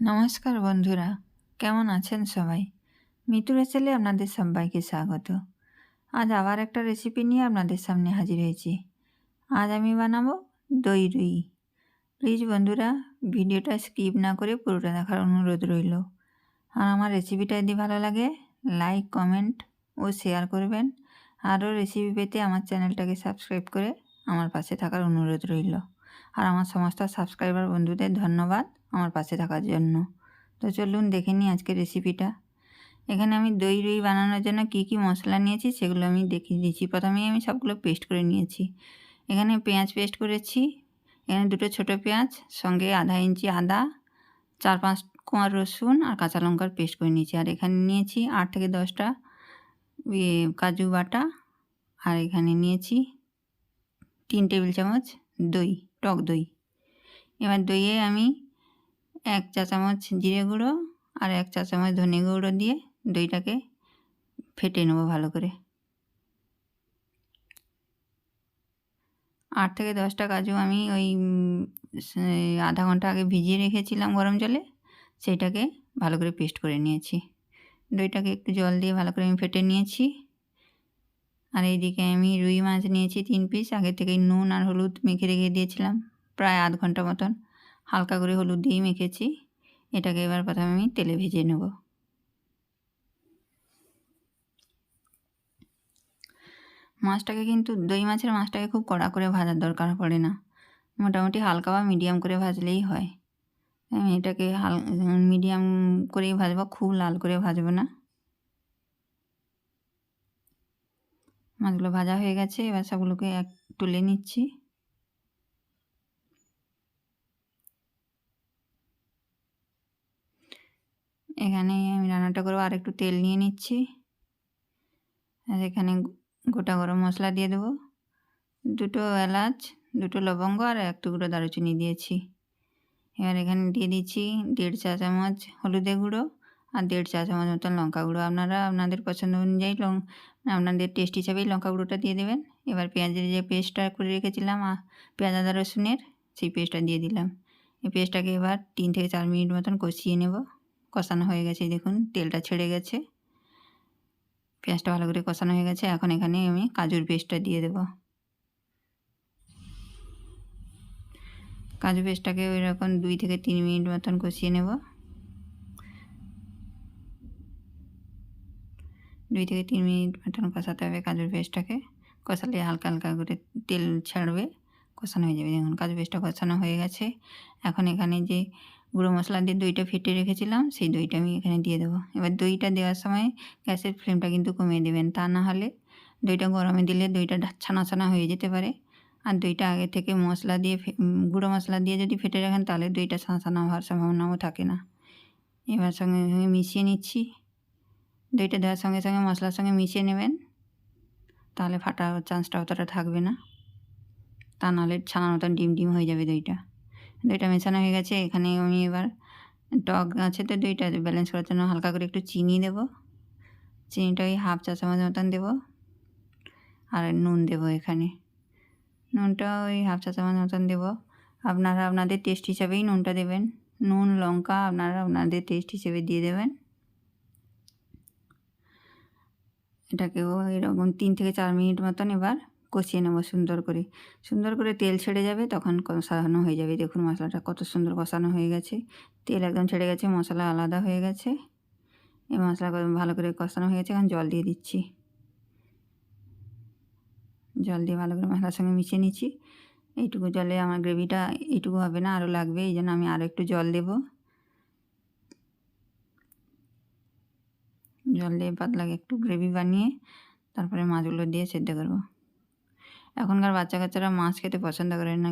নমস্কার বন্ধুরা, কেমন আছেন সবাই? মিতু রেসেলে আপনাদের সবাইকে স্বাগত। আজ আবার একটা রেসিপি নিয়ে আপনাদের সামনে হাজির হয়েছি। আজ আমি বানাবো দই রুই। প্লিজ বন্ধুরা, ভিডিওটা স্কিপ না করে পুরোটা দেখার অনুরোধ রইল। আর আমার রেসিপিটা যদি ভালো লাগে, লাইক, কমেন্ট ও শেয়ার করবেন। আরও রেসিপি পেতে আমার চ্যানেলটাকে সাবস্ক্রাইব করে আমার পাশে থাকার অনুরোধ রইল। আর আমার সমস্ত সাবস্ক্রাইবার বন্ধুদের ধন্যবাদ আমার পাশে থাকার জন্য। তো চলুন দেখে নিই আজকের রেসিপিটা। এখানে আমি দই রুই বানানোর জন্য কী কী মশলা নিয়েছি সেগুলো আমি দেখিয়ে দিচ্ছি। প্রথমেই আমি সবগুলো পেস্ট করে নিয়েছি। এখানে পেঁয়াজ পেস্ট করেছি, এখানে দুটো ছোটো পেঁয়াজ, সঙ্গে আধা ইঞ্চি আদা, 4-5 কোয়া রসুন আর কাঁচা লঙ্কার পেস্ট করে নিয়েছি। আর এখানে নিয়েছি 8 থেকে 10টা কাজু বাটা। আর এখানে নিয়েছি 3 টেবিল চামচ দই, টক দই। এবার দইয়ে আমি 1 চা চামচ জিরে গুঁড়ো আর 1 চা চামচ ধনে গুঁড়ো দিয়ে দইটাকে ফেটে নেবো ভালো করে। 8 থেকে 10টা কাজু আমি ওই আধা ঘন্টা আগে ভিজিয়ে রেখেছিলাম গরম জলে, সেইটাকে ভালো করে পেস্ট করে নিয়েছি। দইটাকে একটু জল দিয়ে ভালো করে আমি ফেটে নিয়েছি। আর এইদিকে আমি রুই মাছ নিয়েছি 3 পিস। আগে থেকেই নুন আর হলুদ মেখে রেখে দিয়েছিলাম প্রায় আধ ঘন্টা মতন। হালকা করে হলুদ দিয়েই মেখেছি। এটাকে এবার প্রথমে আমি তেলে ভেজে নেব। মাছটাকে কিন্তু দই মাছের মাছটাকে খুব কড়া করে ভাজার দরকার পড়ে না, মোটামুটি হালকা বা মিডিয়াম করে ভাজলেই হয়। আমি এটাকে মিডিয়াম করেই ভাজবো, খুব লাল করে ভাজবো না। মাছগুলো ভাজা হয়ে গেছে, এবার সবগুলোকে তুলে নিচ্ছি। এখানে আমি রান্নাটা করবো, আর একটু তেল নিয়ে নিচ্ছি। আর এখানে গোটা গরম মশলা দিয়ে দেবো, 2টো এলাচ, 2টো লবঙ্গ আর 1 টুকরো দারুচিনি দিয়েছি। এবার এখানে দিয়ে দিচ্ছি 1.5 চা চামচ হলুদের গুঁড়ো আর 1.5 চা চামচ মতন লঙ্কা গুঁড়ো। আপনারা আপনাদের পছন্দ অনুযায়ী আপনাদের টেস্ট হিসাবেই লঙ্কা গুঁড়োটা দিয়ে দেবেন। এবার পেঁয়াজের যে পেস্টটা করে রেখেছিলাম পেঁয়াজ আদা রসুনের, সেই পেস্টটা দিয়ে দিলাম। এই পেস্টটাকে এবার 3 থেকে 4 মিনিট মতন কষিয়ে নেব। কষানো হয়ে গেছে, দেখুন তেলটা ছেড়ে গেছে, পেঁয়াজটা ভালো করে কষানো হয়ে গেছে। এখন এখানে আমি কাজুর পেস্টটা দিয়ে দেবো। কাজু পেস্টটাকে ওই রকম 2 থেকে 3 মিনিট মতন কষিয়ে নেব। 2 থেকে 3 মিনিট মতন কষাতে হবে কাজুর পেস্টটাকে। কষালে হালকা হালকা করে তেল ছাড়বে, কষানো হয়ে যাবে। দেখুন কাজু পেস্টটা কষানো হয়ে গেছে। এখন এখানে যে গুঁড়ো মশলা দিয়ে দইটা ফেটে রেখেছিলাম, সেই দইটা আমি এখানে দিয়ে দেবো। এবার দইটা দেওয়ার সময় গ্যাসের ফ্লেমটা কিন্তু কমিয়ে দেবেন, তা না হলে দইটা গরমে দিলে দইটা ছানা ছানা হয়ে যেতে পারে। আর দইটা আগে থেকে মশলা দিয়ে গুঁড়ো মশলা দিয়ে যদি ফেটে রাখেন তাহলে দইটা ছানা ছানা হওয়ার সম্ভাবনাও থাকে না। এবার সঙ্গে মিশিয়ে নিচ্ছি। দইটা দেওয়ার সঙ্গে সঙ্গে মশলার সঙ্গে মিশিয়ে নেবেন, তাহলে ফাটার চান্সটা অতটা থাকবে না, তা নাহলে ছানার মতন ডিম ডিম হয়ে যাবে দইটা। দইটা মেশানো হয়ে গেছে। এখানে আমি এবার টক আছে তো দইটা ব্যালেন্স করার জন্য হালকা করে একটু চিনি দেব। চিনিটা ওই 1/2 চা চামচ মতন দেবো। আর নুন দেবো, এখানে নুনটা ওই 1/2 চা চামচ মতন দেবো। আপনারা আপনাদের টেস্ট হিসাবেই নুনটা দেবেন। নুন লঙ্কা আপনারা আপনাদের টেস্ট হিসেবে দিয়ে দেবেন। এটাকেও এরকম 3 থেকে 4 মিনিট মতন এবার কষিয়ে নেব সুন্দর করে তেল ছেড়ে যাবে, তখন কষানো হয়ে যাবে। দেখুন মশলাটা কত সুন্দর কষানো হয়ে গেছে, তেল একদম ছেড়ে গেছে, মশলা আলাদা হয়ে গেছে। এই মশলা ভালো করে কষানো হয়ে গেছে। এখন জল দিয়ে দিচ্ছি। জল দিয়ে ভালো করে মশলার সঙ্গে মিশিয়ে নিচ্ছি। এইটুকু জলে আমার গ্রেভিটা এইটুকু হবে না, আরও লাগবে, এই জন্য আমি আরও একটু জল দেব। জল দিয়ে পাতলা একটু গ্রেভি বানিয়ে তারপরে মাছগুলো দিয়ে সেদ্ধ করব। এখনকার বাচ্চা কাচ্চারা মাছ খেতে পছন্দ করে না,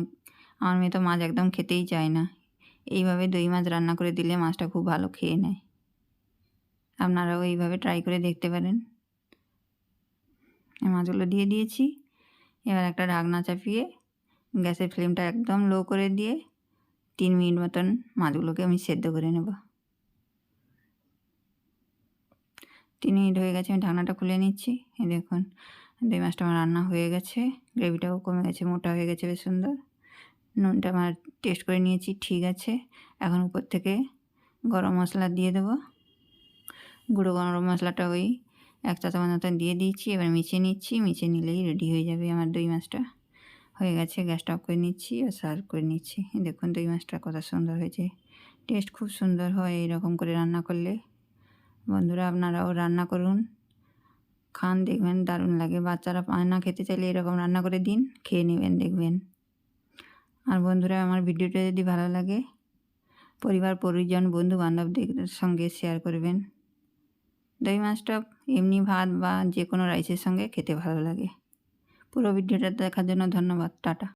আমার মেয়ে তো মাছ একদম খেতেই চায় না। এইভাবে দই মাছ রান্না করে দিলে মাছটা খুব ভালো খেয়ে নেয়। আপনারাও এইভাবে ট্রাই করে দেখতে পারেন। মাছগুলো দিয়ে দিয়েছি। এবার একটা ঢাকনা চাপিয়ে গ্যাসের ফ্লেমটা একদম লো করে দিয়ে 3 মিনিট মতন মাছগুলোকে আমি সেদ্ধ করে নেব। 3 মিনিট হয়ে গেছে, আমি ঢাকনাটা খুলে নিচ্ছি। এই দেখুন দই মাছটা আমার রান্না হয়ে গেছে, গ্রেভিটাও কমে গেছে, মোটা হয়ে গেছে, বেশ সুন্দর। নুনটা আমার টেস্ট করে নিয়েছি, ঠিক আছে। এখন উপর থেকে গরম মশলা দিয়ে দেবো। গুঁড়ো গরম মশলাটা ওই 1 চা চামচ মতন দিয়ে দিয়েছি। এবার মিশিয়ে নিচ্ছি, মিশিয়ে নিলেই রেডি হয়ে যাবে আমার দই মাছটা। হয়ে গেছে, গ্যাসটা অফ করে নিচ্ছি আর সার্ভ করে নিচ্ছি। দেখুন দই মাছটা কত সুন্দর হয়েছে, টেস্ট খুব সুন্দর হয় এইরকম করে রান্না করলে। বন্ধুরা আপনারাও রান্না করুন, খান, দেখবেন দারুণ লাগে। বাচ্চারা পায় না খেতে, চাইলে এরকম রান্না করে দিন, খেয়ে নেবেন দেখবেন। আর বন্ধুরা আমার ভিডিওটা যদি ভালো লাগে পরিবার পরিজন বন্ধু বান্ধবদের সঙ্গে শেয়ার করবেন। দই মাছটা এমনি ভাত বা যে কোনো রাইসের সঙ্গে খেতে ভালো লাগে। পুরো ভিডিওটা দেখার জন্য ধন্যবাদ। টাটা।